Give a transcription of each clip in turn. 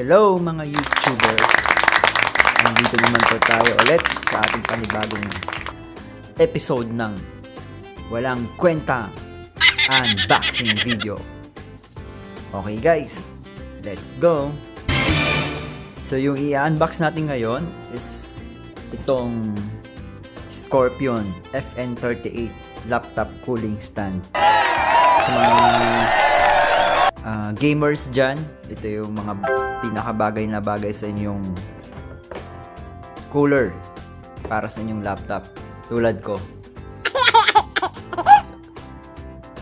Hello mga YouTubers! Nandito naman po tayo ulit sa ating panibagong episode ng Walang Kwenta Unboxing Video. Okay guys, let's go! So yung i-unbox natin ngayon is itong Scorpion FN38 laptop cooling stand. Sa mga gamers dyan, ito yung mga pinakabagay na bagay sa inyong cooler para sa inyong laptop, tulad ko.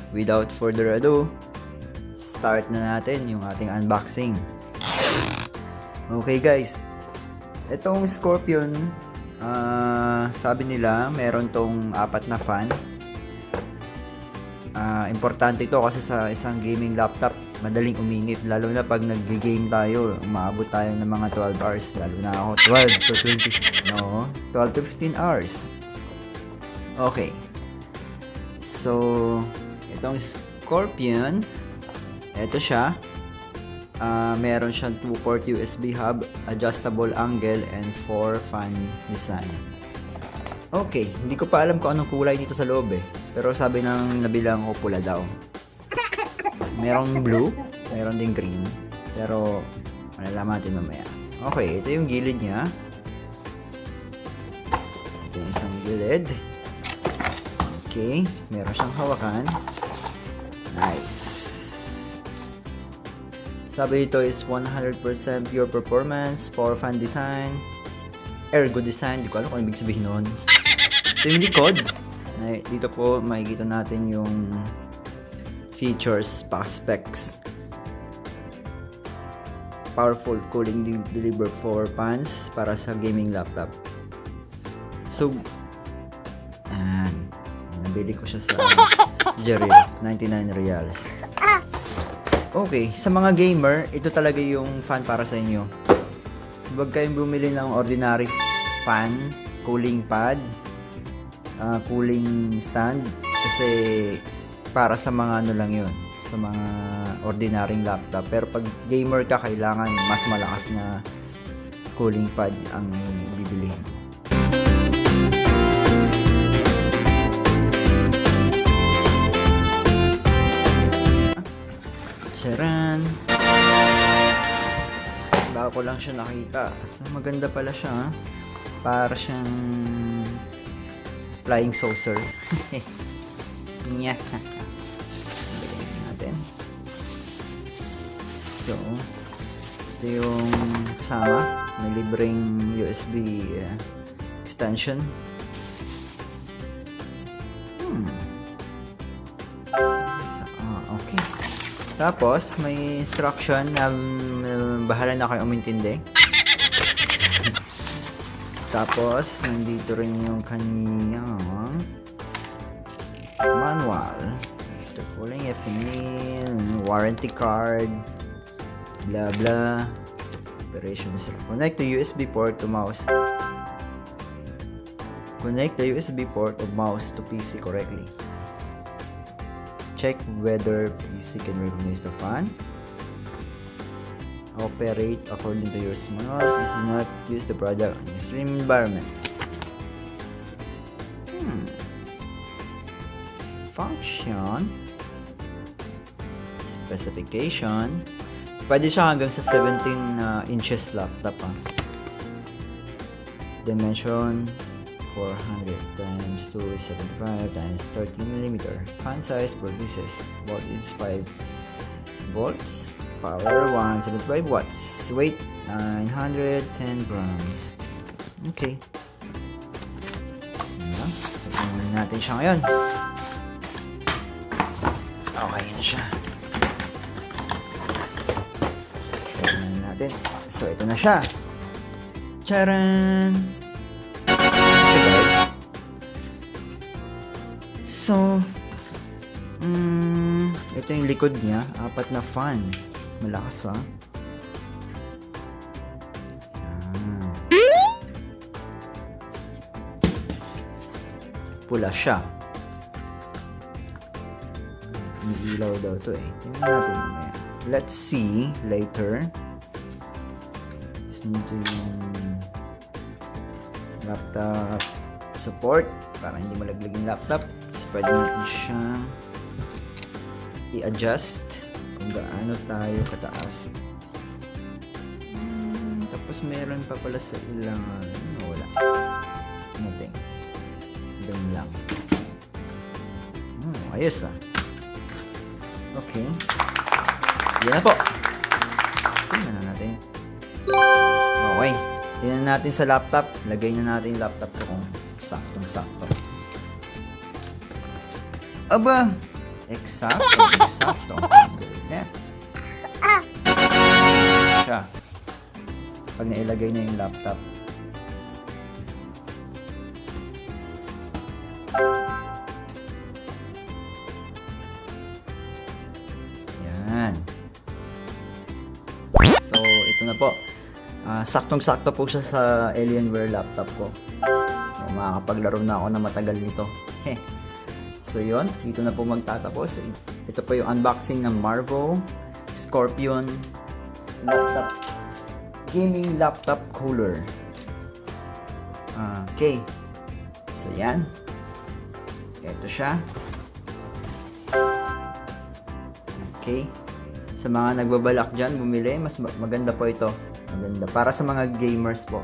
Without further ado, start na natin yung ating unboxing. Okay guys, itong Scorpion, sabi nila meron tong 4 na fan. Importante ito kasi sa isang gaming laptop, madaling uminit, lalo na pag nag-game tayo, umaabot tayo ng mga 12 hours, lalo na ako 12 to 15 hours. Okay, so itong Scorpion, ito siya. Meron siyang 2-port USB hub, adjustable angle, and 4 fan design. Okay, hindi ko pa alam kung anong kulay dito sa loob pero sabi ng nabilang ko pula daw. Merong blue, meron ding green, pero malalaman natin mamaya. Okay, ito yung gilid niya. Ito yung isang gilid. Okay, meron siyang hawakan. Nice. Sabi dito is 100% pure performance, 4 fan design, ergo design. Di ko alam kung ibig sabihin nun. Ito yung likod. Dito po makikita natin yung features, specs. Powerful cooling deliver 4 fans para sa gaming laptop. So, nabili ko siya sa Jerry, 99 reals. Okay, sa mga gamer, ito talaga yung fan para sa inyo. Huwag kayong bumili ng ordinary fan, cooling pad, cooling stand, kasi para sa mga ano lang yun, sa mga ordinaryong laptop. Pero pag gamer ka, kailangan mas malakas na cooling pad ang bibilihin. Charan! Bago ko lang siya nakita. So, maganda pala siya. Para siyang flying saucer. Nya. Bilhin natin. So, ito yung kasama. May libreng USB extension. Okay. Tapos, may instruction na bahala na kayo umintindi. Tapos, nandito rin yung kanyang manual. Ito cooling FNIL, warranty card, blah blah. Operations. Connect the USB port to mouse. Connect the USB port of mouse to PC correctly. Check whether PC can recognize the fan. Operate according to your manual. Please do not use the product in extreme environment. Function. Specification. Pwede siya hanggang sa 17 inches laptop. Dimension 400 times 275 times 13 mm. Fan size per pieces. Voltage 5 volts. Power 175 watts. Weight 910 grams. Okay. So, tingnan natin siya ngayon. Okay na siya. Tingnan natin. So, ito na siya. Charan! Okay guys. So, ito yung likod niya. 4 na fan. Malakas pula siya. May ilaw daw to Tingnan natin mamaya. Let's see later. Ito yung laptop support para hindi malaglag yung laptop. Tapos pwede natin siyang i-adjust kung gaano tayo kataas. Tapos meron pa pala sa ilang wala. Nothing. Ganun lang. Ayos ah. Okay. Yan na po. Tingnan na natin. Okay. Tingnan natin sa laptop. Lagay na natin yung laptop ko kung saktong-sakto. Aba! Eksakto. Net. Siya. Pag nailagay na yung laptop. Yan. So, ito na po. Saktong-sakto po siya sa Alienware laptop ko. So, makakapaglaro na ako na matagal nito. So, yun. Dito na po magtatapos. Ito po yung unboxing ng Marvel Scorpion laptop. Gaming laptop cooler. Okay. So, yan. Ito siya. Okay. Sa mga nagbabalak dyan, bumili, mas maganda po ito. Maganda. Para sa mga gamers po.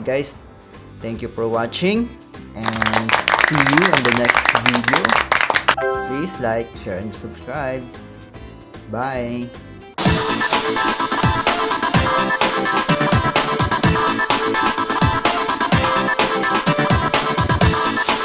Guys, thank you for watching and see you on the next video. Please like, share, and subscribe. Bye.